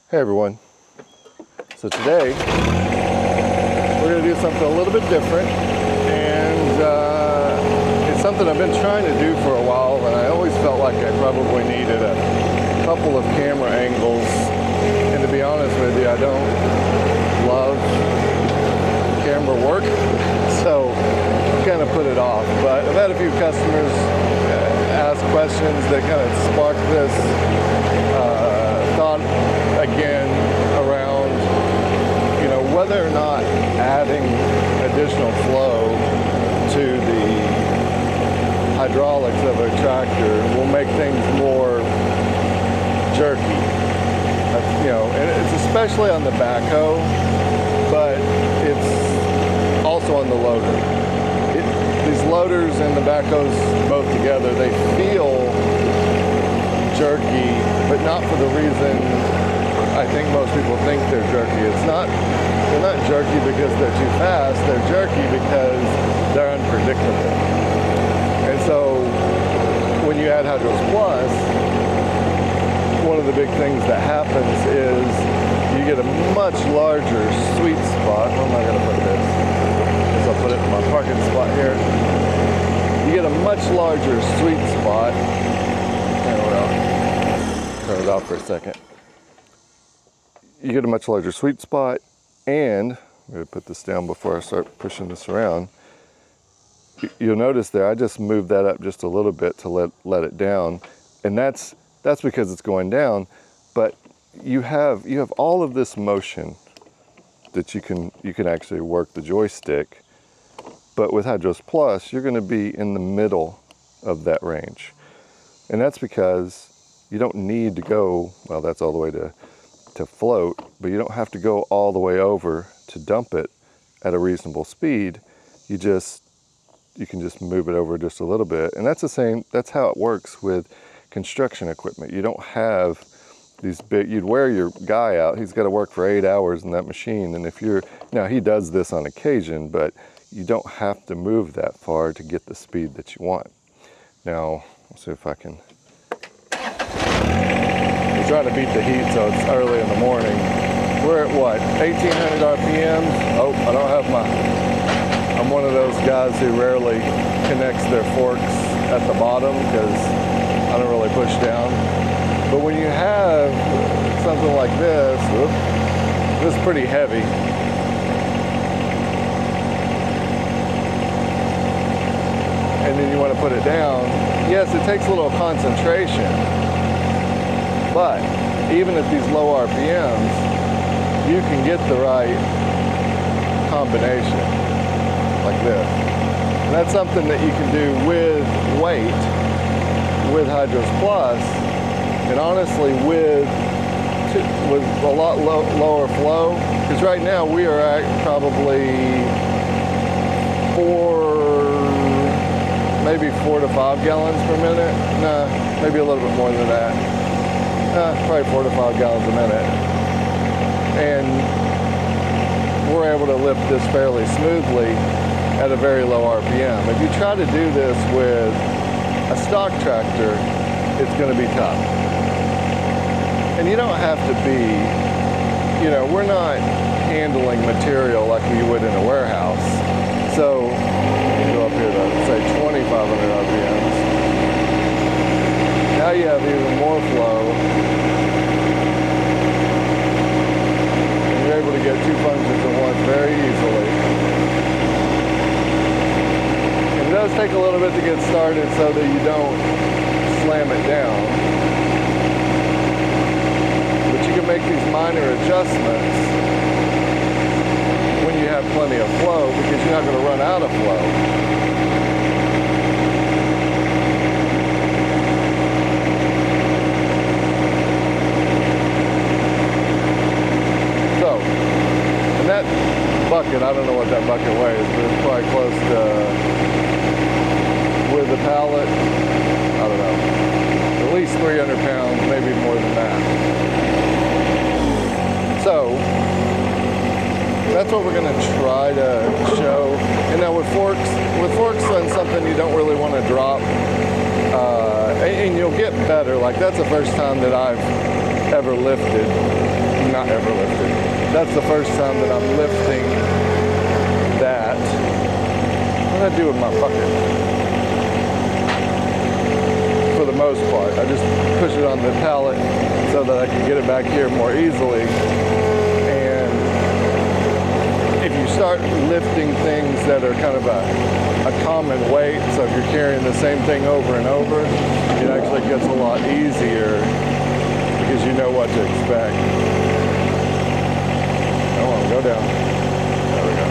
Hey everyone. So today we're going to do something a little bit different, and it's something I've been trying to do for a while, and I always felt like I probably needed a couple of camera angles, and to be honest with you, I don't love camera work, so I kind of put it off. But I've had a few customers ask questions that kind of sparked this thought again around, whether or not adding additional flow to the hydraulics of a tractor will make things more jerky. And it's especially on the backhoe, but it's also on the loader. These loaders and the backhoes both together, they feel jerky, but not for the reason I think most people think they're jerky. They're not jerky because they're too fast, they're jerky because they're unpredictable. And so when you add Hydros Plus, one of the big things that happens is you get a much larger sweet spot. Where am I going to put this? I guess I'll put it in my parking spot here. You get a much larger sweet spot. Turn it off for a second. You get a much larger sweet spot, and I'm going to put this down before I start pushing this around. You'll notice there I just moved that up just a little bit to let it down, and that's because it's going down. But you have all of this motion that you can actually work the joystick. But with Hydros Plus, you're going to be in the middle of that range, and that's because you don't need to go, well, that's all the way to float, but you don't have to go all the way over to dump it at a reasonable speed. You can just move it over just a little bit. And that's how it works with construction equipment. You don't have these big, you'd wear your guy out, he's got to work for 8 hours in that machine. And now he does this on occasion, but you don't have to move that far to get the speed that you want. Now, let's see if I can. I'm trying to beat the heat, so it's early in the morning. We're at what, 1,800 RPMs? Oh, I don't have I'm one of those guys who rarely connects their forks at the bottom because I don't really push down. But when you have something like this, this is pretty heavy. And then you want to put it down. Yes, it takes a little concentration. But even at these low RPMs, you can get the right combination, like this. And that's something that you can do with weight, with Hydros Plus, and honestly with a lot lower flow. Because right now we are at probably maybe 4 to 5 gallons per minute. Nah, maybe a little bit more than that. Probably 4 to 5 gallons a minute. And we're able to lift this fairly smoothly at a very low RPM. If you try to do this with a stock tractor, it's going to be tough. And you don't have to be, we're not handling material like we would in a warehouse. So, go up here to say 2,500 RPMs. Now you have even more flow. And you're able to get two functions at once very easily. And it does take a little bit to get started so that you don't slam it down. But you can make these minor adjustments when you have plenty of flow, because you're not going to run out of flow. Bucket, I don't know what that bucket weighs, but it's probably close to, with the pallet, I don't know, at least 300 pounds, maybe more than that. So, that's what we're going to try to show. And now with forks on something you don't really want to drop, and you'll get better. Like, that's the first time that I've ever lifted not ever lifted. That's the first time that I'm lifting that. What do I do with my bucket? For the most part, I just push it on the pallet so that I can get it back here more easily. And if you start lifting things that are kind of a common weight, so if you're carrying the same thing over and over, it actually gets a lot easier because you know what to expect. Come on, go down. There we go.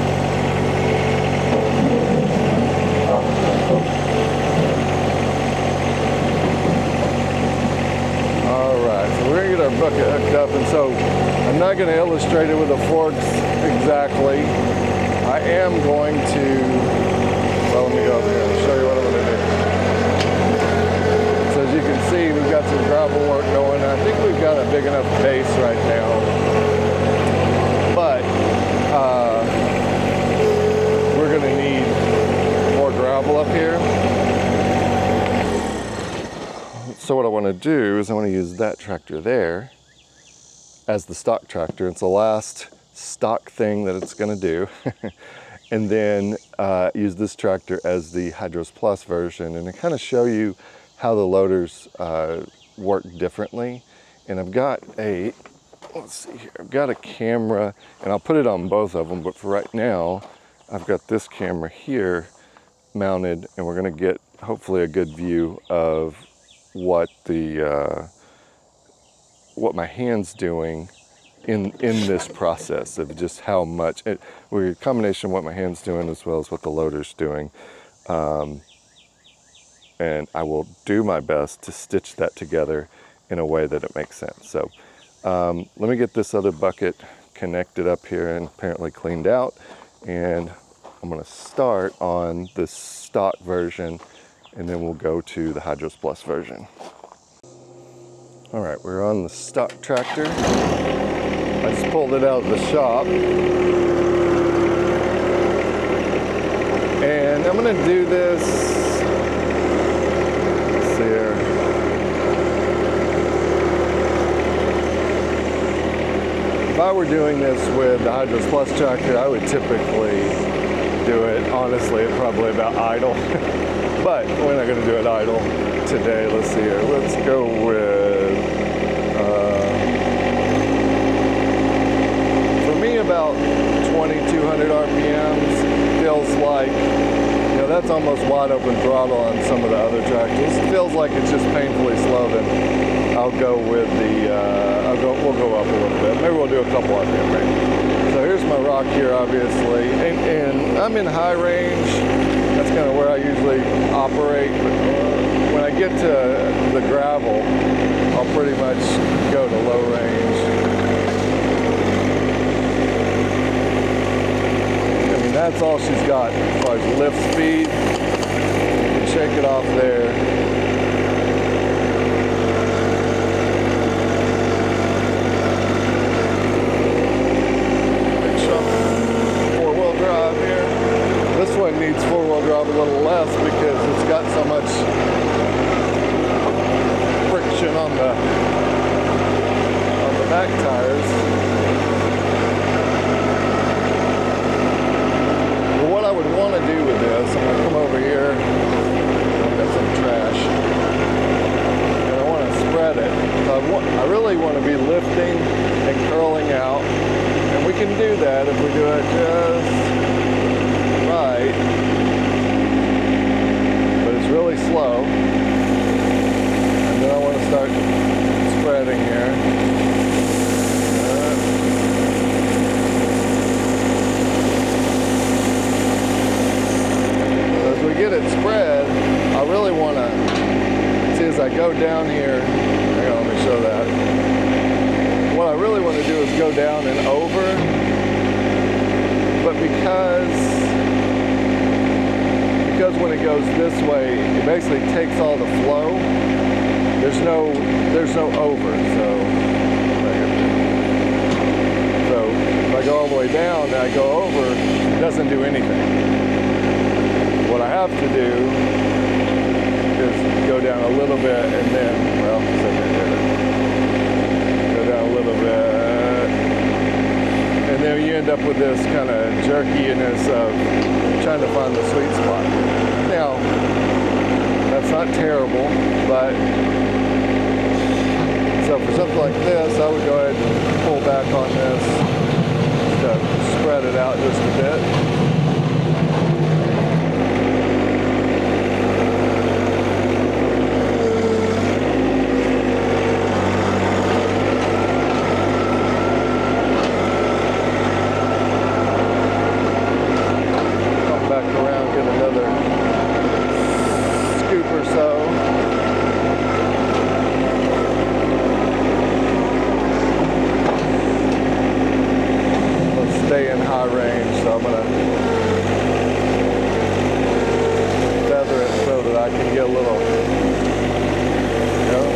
Alright, so we're going to get our bucket hooked up, and so I'm not going to illustrate it with the forks exactly. I am going to, well, let me go over here and show you what I'm going to do. So as you can see, we've got some gravel work going. I think we've got a big enough base right now. But we're going to need more gravel up here. So what I want to do is I want to use that tractor there as the stock tractor. It's the last stock thing that it's going to do. And then use this tractor as the Hydros Plus version, and to kind of show you how the loaders work differently. And I've got a, let's see here, I've got a camera, and I'll put it on both of them, but for right now, I've got this camera here mounted, and we're gonna get hopefully a good view of what the, what my hand's doing in this process of just how much, we're a combination of what my hand's doing as well as what the loader's doing. And I will do my best to stitch that together in a way that it makes sense. So let me get this other bucket connected up here and apparently cleaned out. And I'm gonna start on this stock version, and then we'll go to the Hydros Plus version. All right, we're on the stock tractor. I just pulled it out of the shop. And I'm gonna do this, let's see here. If I were doing this with the Hydros Plus tractor, I would typically do it, honestly, probably about idle. But we're not gonna do it idle today. Let's see here, let's go with, about 2,200 RPMs. Feels like, you know, that's almost wide open throttle on some of the other tractors. It feels like it's just painfully slow. Then I'll go with the, we'll go up a little bit. Maybe we'll do a couple RPM range. So here's my rock here, obviously, and I'm in high range. That's kind of where I usually operate. But when I get to the gravel, I'll pretty much go to low range. That's all she's got as far as lift speed. You can shake it off there. Big shot, four-wheel drive here. This one needs four-wheel drive a little less because it's got so much friction on the back tires. What I would want to do with this, I'm going to come over here, I've got some trash, and I want to spread it. So I really want to be lifting and curling out, and we can do that if we do it just right, but it's really slow. And then I want to start spreading here. We get it spread, I really want to, see as I go down here, hang on, let me show that. What I really want to do is go down and over, but because when it goes this way, it basically takes all the flow. There's no over, so if I go all the way down and I go over, it doesn't do anything. What I have to do is go down a little bit and then, well, go down a little bit up with this kind of jerkiness of trying to find the sweet spot. Now, that's not terrible, but so for something like this, I would go ahead and pull back on this to spread it out just a bit. Stay in high range, so I'm going to feather it so that I can get a little, you know.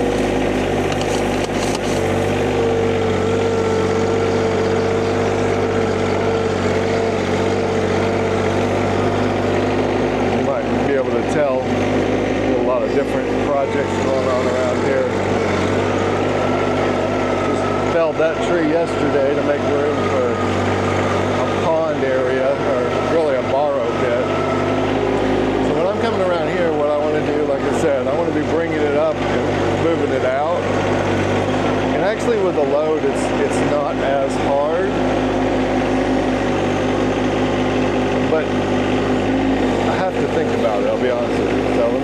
You might be able to tell a lot of different projects going on around here. Just felled that tree yesterday to make room for area, or really a borrow pit. So when I'm coming around here, what I want to do, like I said, I want to be bringing it up and moving it out. And actually with the load, it's not as hard. But I have to think about it, I'll be honest with you. So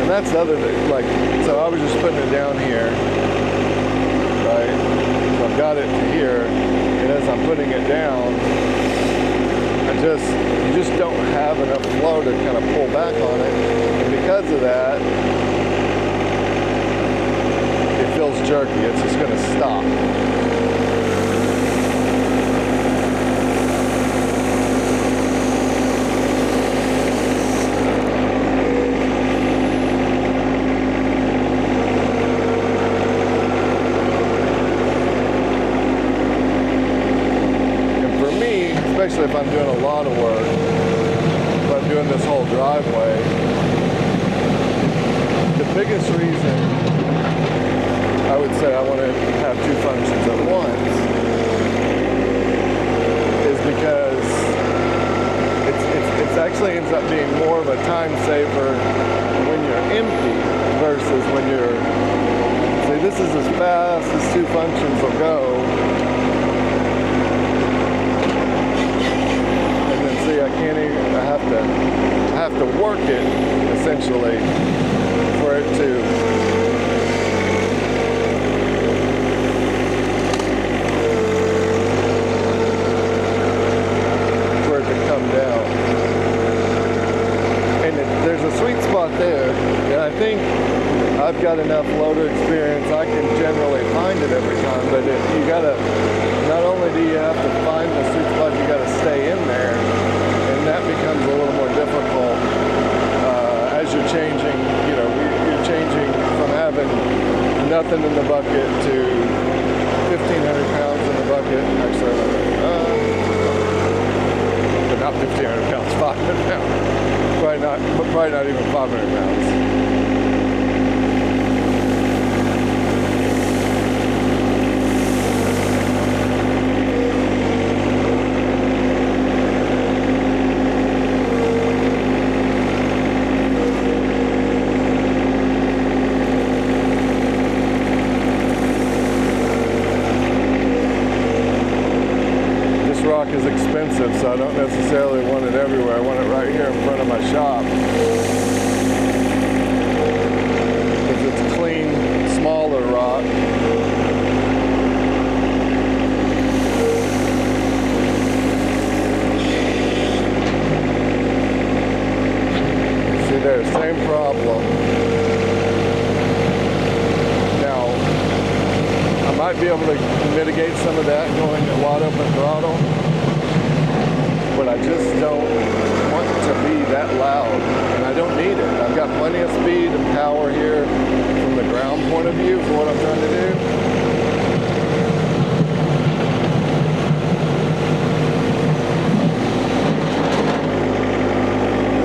and that's the other thing, like, so I was just putting it down here, right? So I've got it to here, and as I'm putting it down, you just don't have enough flow to kind of pull back on it, and because of that, it feels jerky. It's just going to stop. Especially if I'm doing a lot of work, if I'm doing this whole driveway, the biggest reason I would say I want to have two functions at once is because it actually ends up being more of a time saver when you're empty versus when you're, say this is as fast as two functions will go. I can't even, I have to work it essentially for it to come down. And there's a sweet spot there, and I think I've got enough loader experience, I can generally find it every time, but you gotta, not only do you have to find the sweet spot, you gotta stay in there. That becomes a little more difficult as you're changing, you know, you're changing from having nothing in the bucket to 1,500 pounds in the bucket. Actually, but not 1,500 pounds, 500 pounds. Probably not even 500 pounds. Is expensive, so I don't necessarily want it everywhere. I want it right here in front of my shop because it's clean, smaller rock. See there, same problem. Now, I might be able to mitigate some of that going at wide open throttle, but I just don't want to be that loud, and I don't need it. I've got plenty of speed and power here from the ground point of view for what I'm trying to do.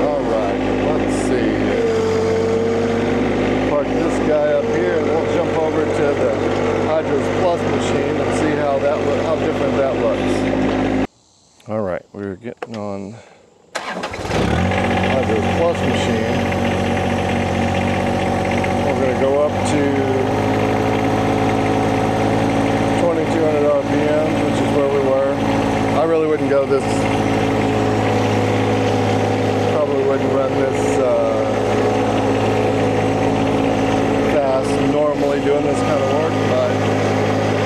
All right, let's see here. Park this guy up here, and we'll jump over to the Hydros Plus machine and see how different that looks. going to go up to 2200 RPMs, which is where we were. I really wouldn't go this, probably wouldn't run this fast normally doing this kind of work, but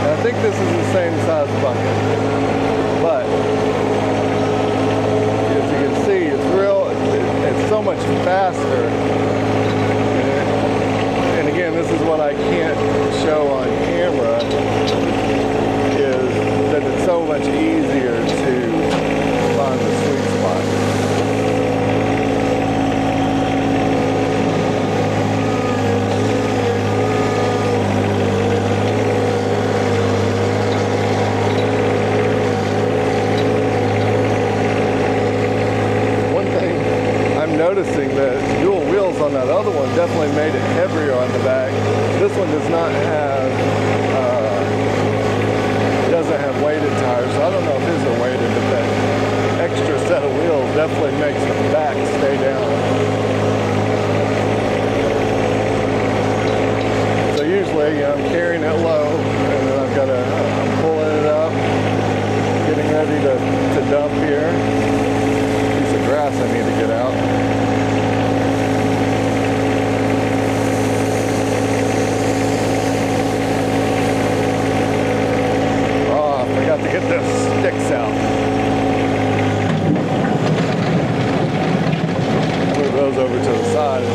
I think this is the same size bucket. But as you can see, it's so much faster. And again, this is what I can't show on camera, is that it's so much easier to find the sweet spot. Noticing that dual wheels on that other one definitely made it heavier on the back. This one does not have, doesn't have weighted tires. So I don't know if his are weighted, but that extra set of wheels definitely makes the back stay down. So usually I'm carrying it low, and then I've got to, I'm pulling it up, getting ready to dump here. Piece of grass I need to get out. To get the sticks out. Move those over to the side.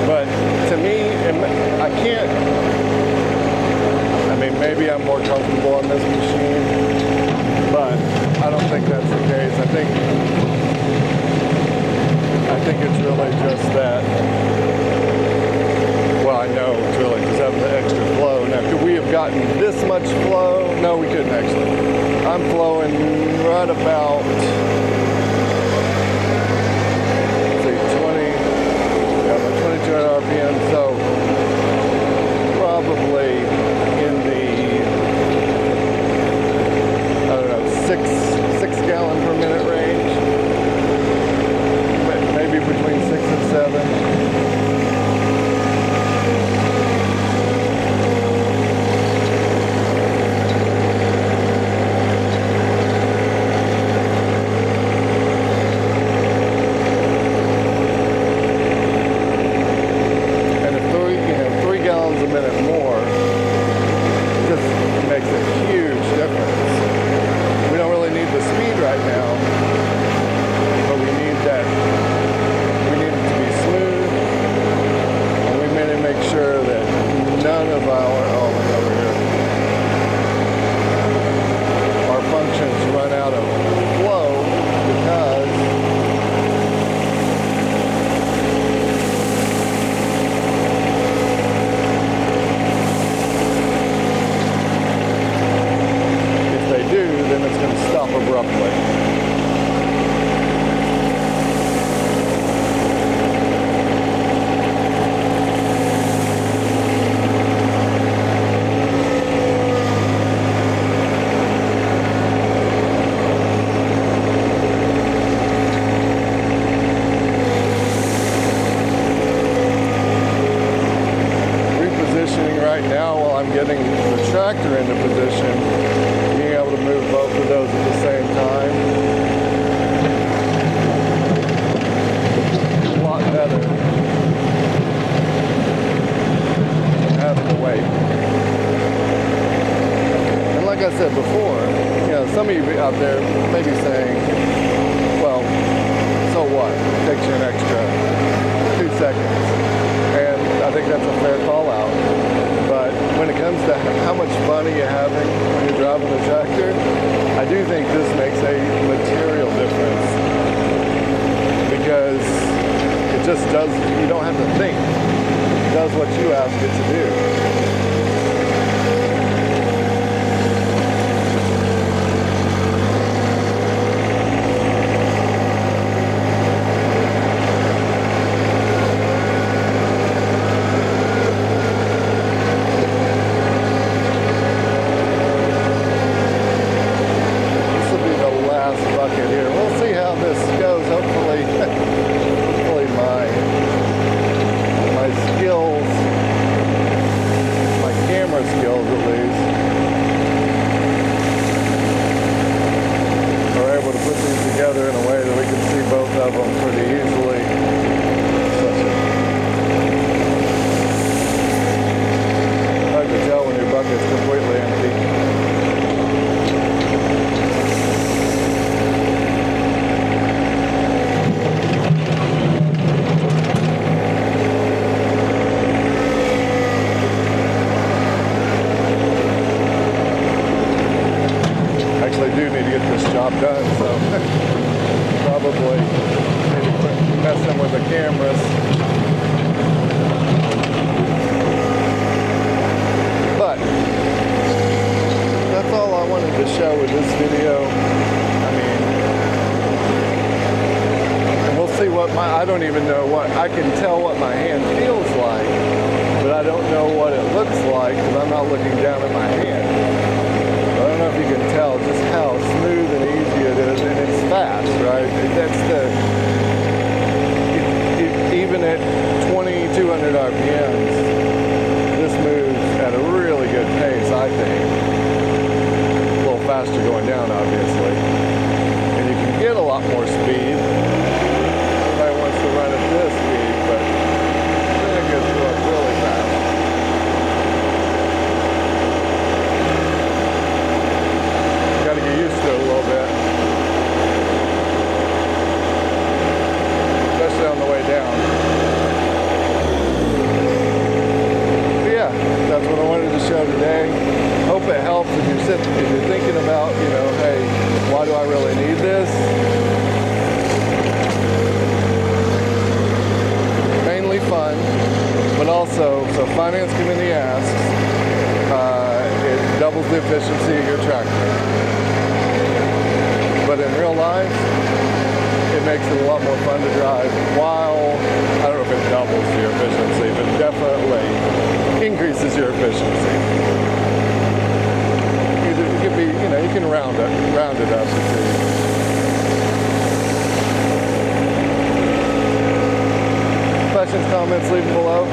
But to me, I can't. Maybe I'm more comfortable on this machine, but I don't think that's the case. I think it's really just that, well, I know it's really just having the extra flow. Now, could we have gotten this much flow? No, we couldn't actually. I'm flowing right about, let's see, 2200 RPM, so probably in the six gallon per minute range, maybe between 6 and 7. And if 3 gallons a minute more, just makes a huge difference. We don't really need the speed right now, but we need that. We need it to be smooth, and we need to make sure that none of our functions run out of flow, because if they do, then it's going to stop abruptly. Repositioning right now while I'm getting the tractor into position, being able to move both of those at the same time. A lot better than having to wait. And like I said before, some of you out there may be saying, well, so what? It takes you an extra 2 seconds. And I think that's a fair call out. But when it comes to how much fun are you having when you're driving the tractor, I do think this makes a material difference, because it just does, you don't have to think. It does what you ask it to do. with the cameras. But that's all I wanted to show with this video. I mean, and we'll see what I don't even know what, I can tell what my hand feels like, but I don't know what it looks like because I'm not looking down at my hand. I don't know if you can tell just how smooth and easy it is, and it's fast, right? That's even at 2,200 RPMs, this moves at a really good pace, I think. A little faster going down, obviously. And you can get a lot more speed. Everybody wants to run at this speed, but then it gets really fast. Got to get used to it a little bit. Especially on the way down. But yeah, that's what I wanted to show today. Hope it helps if you're thinking about, you know, hey, why do I really need this? Mainly fun, but also, so finance committee asks, it doubles the efficiency of your tractor. But in real life, it makes it a lot more fun to drive while, I don't know if it doubles your efficiency, but definitely increases your efficiency. It could be, you know, you can round it up. Questions, comments, leave them below.